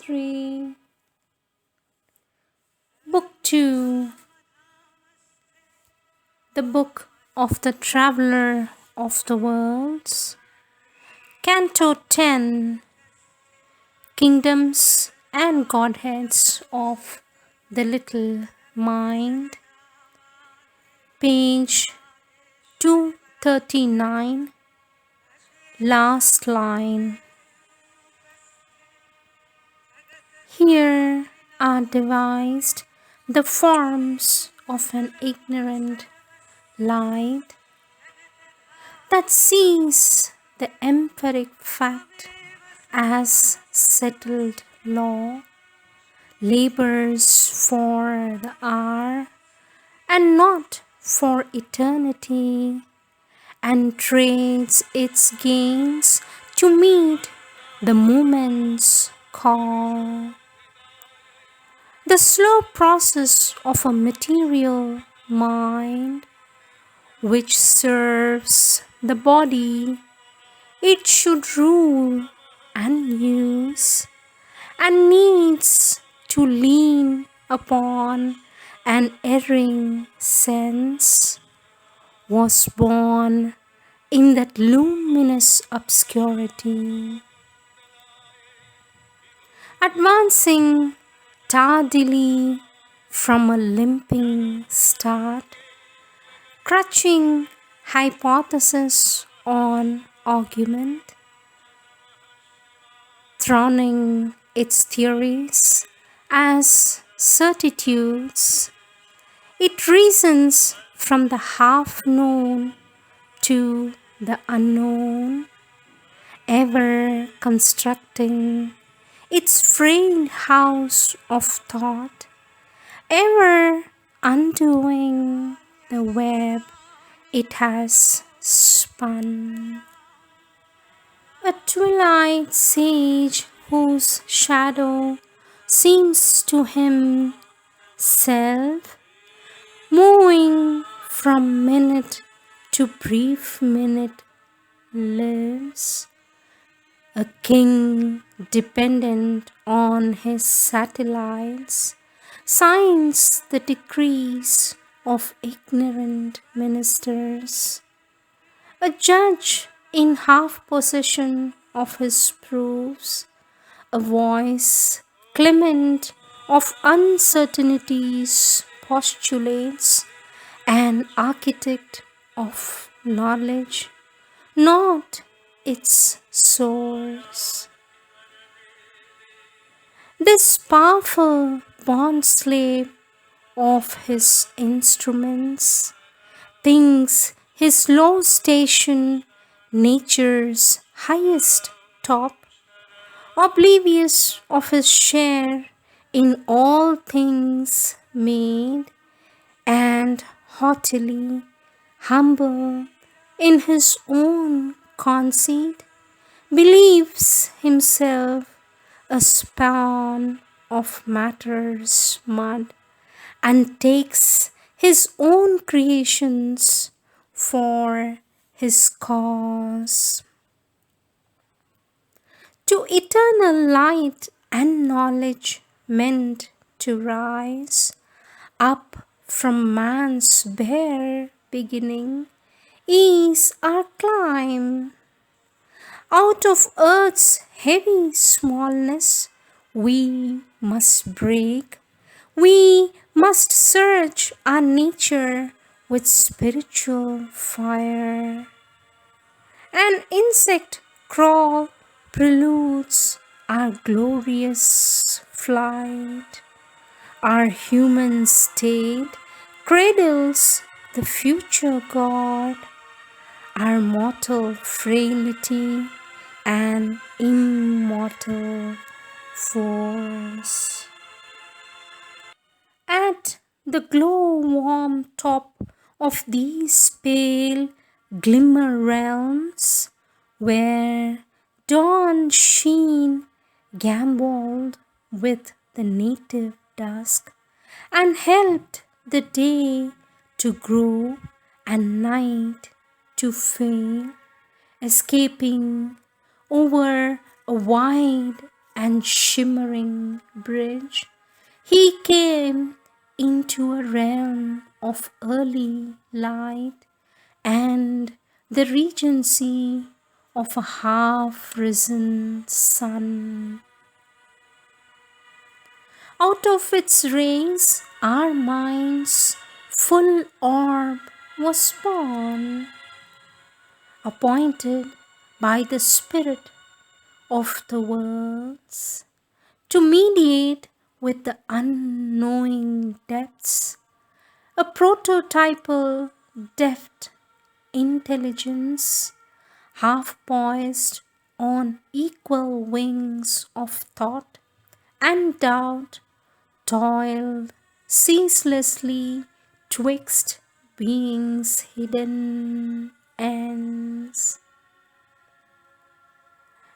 Savitri. Book 2. The Book of the Traveler of the Worlds. Canto 10. Kingdoms and Godheads of the Little Mind. Page 239. Last line. Here are devised the forms of an ignorant light that sees the empiric fact as settled law, labors for the hour and not for eternity, and trades its gains to meet the moment's call. The slow process of a material mind which serves the body it should rule and use, and needs to lean upon an erring sense, was born in that luminous obscurity. Advancing tardily from a limping start, crutching hypothesis on argument, throning its theories as certitudes, it reasons from the half-known to the unknown, ever constructing its frail house of thought, ever undoing the web it has spun. A twilight sage whose shadow seems to him self, moving from minute to brief minute, lives, a king dependent on his satellites, signs the decrees of ignorant ministers, a judge in half possession of his proofs, a voice clement of uncertainties postulates, an architect of knowledge, not its source. This powerful bond-slave of his instruments thinks his low station nature's highest top, oblivious of his share in all things made, and haughtily humble in his own conceit, believes himself a spawn of matter's mud, and takes his own creations for his cause. To eternal light and knowledge meant to rise up from man's bare beginning is our climb. Out of earth's heavy smallness we must break. We must search our nature with spiritual fire. An insect crawl preludes our glorious flight. Our human state cradles the future God. Our mortal frailty and immortal force. At the glow-warm top of these pale glimmer realms, where dawn sheen gamboled with the native dusk, and helped the day to grow and night to fail, escaping over a wide and shimmering bridge, he came into a realm of early light and the regency of a half-risen sun. Out of its rays, our mind's full orb was born, appointed by the Spirit of the worlds to mediate with the unknowing depths, a prototypal deft intelligence half poised on equal wings of thought and doubt toiled ceaselessly twixt being's hidden ends.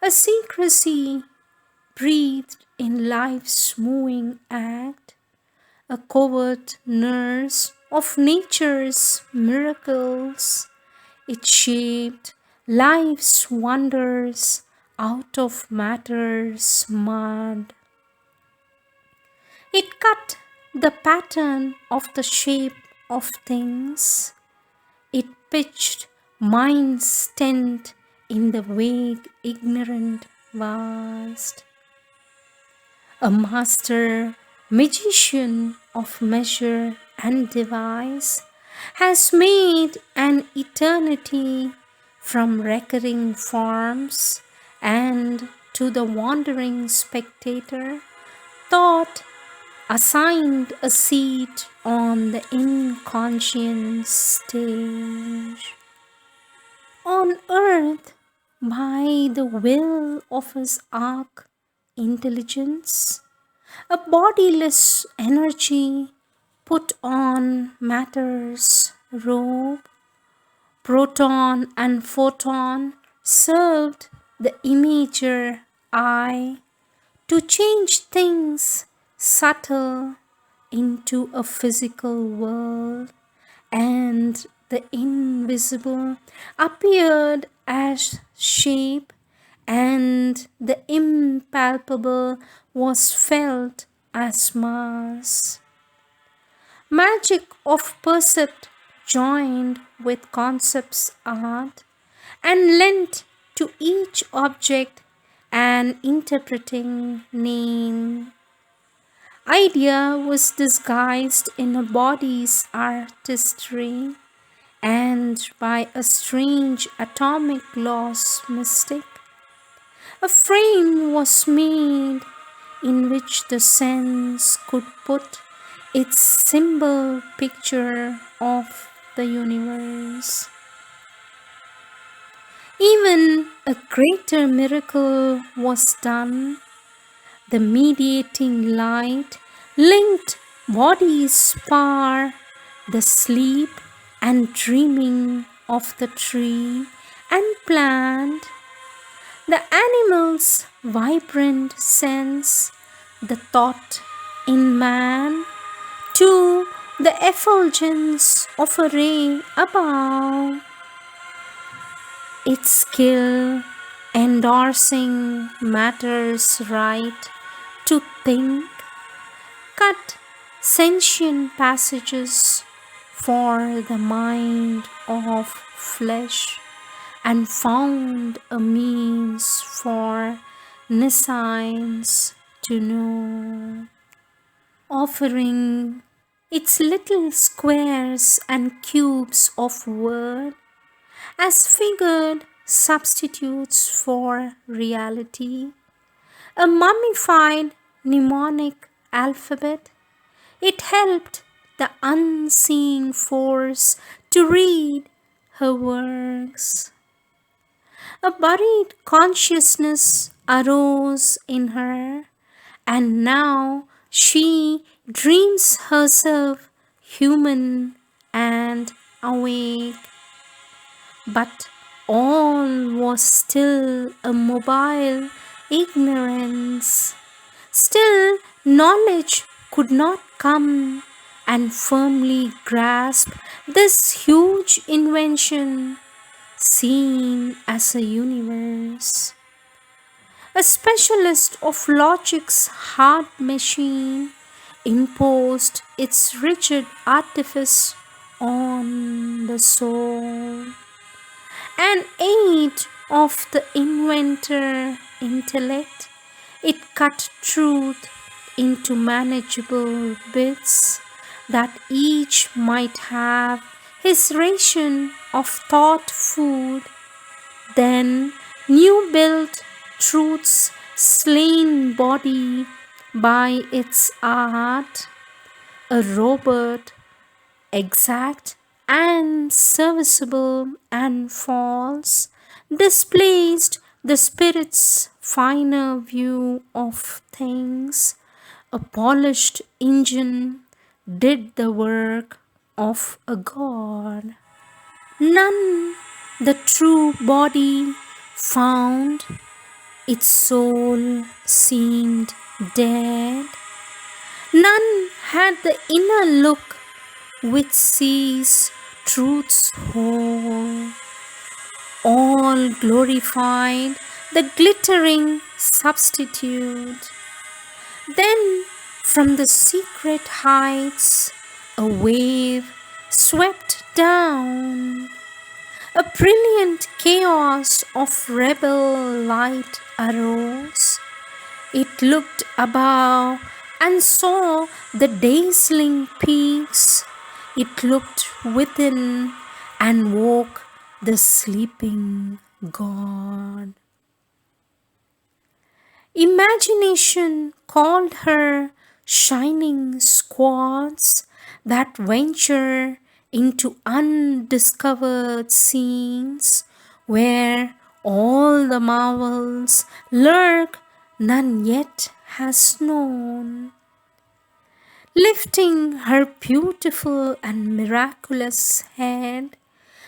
A secrecy breathed in life's moving act, a covert nurse of nature's miracles. It shaped life's wonders out of matter's mud. It cut the pattern of the shape of things. It pitched mind's tent in the vague, ignorant vast. A master magician of measure and device has made an eternity from recurring forms, and to the wandering spectator, thought assigned a seat on the inconscient stage. On earth, by the will of his arc intelligence, a bodiless energy put on matter's robe. Proton and photon served the imager eye to change things subtle into a physical world, and the invisible appeared as shape, and the impalpable was felt as mass. Magic of percept joined with concept's art and lent to each object an interpreting name. Idea was disguised in a body's artistry, and by a strange atomic loss mystic, a frame was made in which the sense could put its symbol picture of the universe. Even a greater miracle was done. The mediating light linked body's power, the sleep and dreaming of the tree and plant, the animal's vibrant sense, the thought in man, to the effulgence of a ray above. Its skill endorsing matter's right to think, cut sentient passages for the mind of flesh, and found a means for nescience to know, offering its little squares and cubes of word as figured substitutes for reality, a mummified mnemonic alphabet. It helped the unseen force to read her works. A buried consciousness arose in her, and now she dreams herself human and awake. But all was still a mobile ignorance. Still, knowledge could not come and firmly grasp this huge invention, seen as a universe. A specialist of logic's hard machine imposed its rigid artifice on the soul. An aid of the inventor intellect, it cut truth into manageable bits that each might have his ration of thought food. Then new built truth's slain body by its art, a robot exact and serviceable and false, displaced the spirit's finer view of things. A polished engine did the work of a god. None the true body found, its soul seemed dead. None had the inner look which sees truth's whole. All glorified the glittering substitute. Then from the secret heights a wave swept down. A brilliant chaos of rebel light arose. It looked above and saw the dazzling peaks. It looked within and woke the sleeping god. Imagination called her shining squads that venture into undiscovered scenes where all the marvels lurk none yet has known. Lifting her beautiful and miraculous head,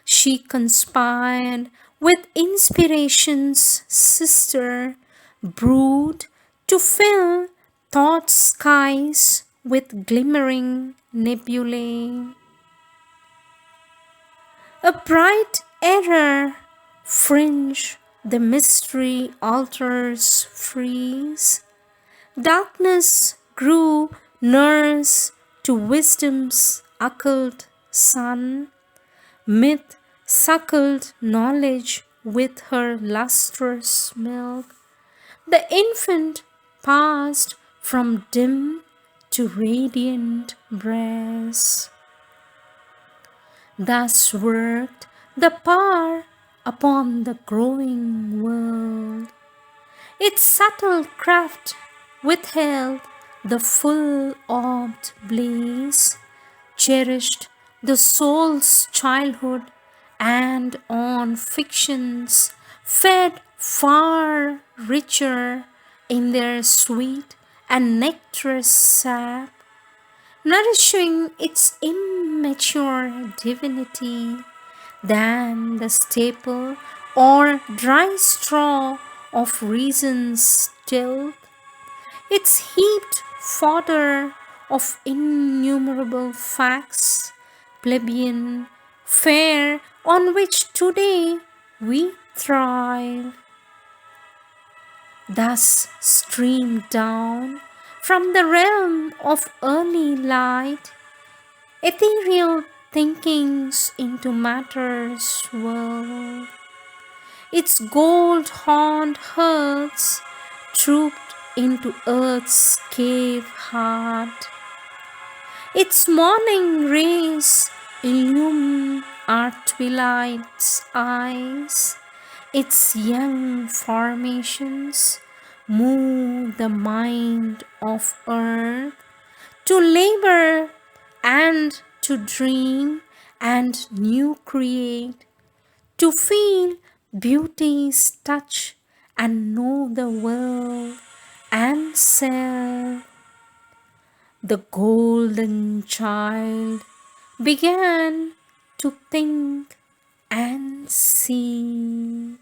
she conspired with inspiration's sister brood to fill thought's skies with glimmering nebulae. A bright error fringe the mystery altars freeze. Darkness grew nurse to wisdom's occult sun. Myth suckled knowledge with her lustrous milk. The infant passed from dim to radiant breast. Thus worked the power upon the growing world. Its subtle craft withheld the full-orbed blaze, cherished the soul's childhood, and on fictions fed far richer in their sweet and nectarous sap, nourishing its immature divinity than the staple or dry straw of reason's tilth. Its heaped fodder of innumerable facts, plebeian fare on which today we thrive. Thus streamed down from the realm of early light ethereal thinkings into matter's world. Its gold-horned herds trooped into earth's cave heart. Its morning rays illume our twilight's eyes. Its young formations move the mind of earth to labor and to dream and new create, to feel beauty's touch and know the world and self. The golden child began to think and see.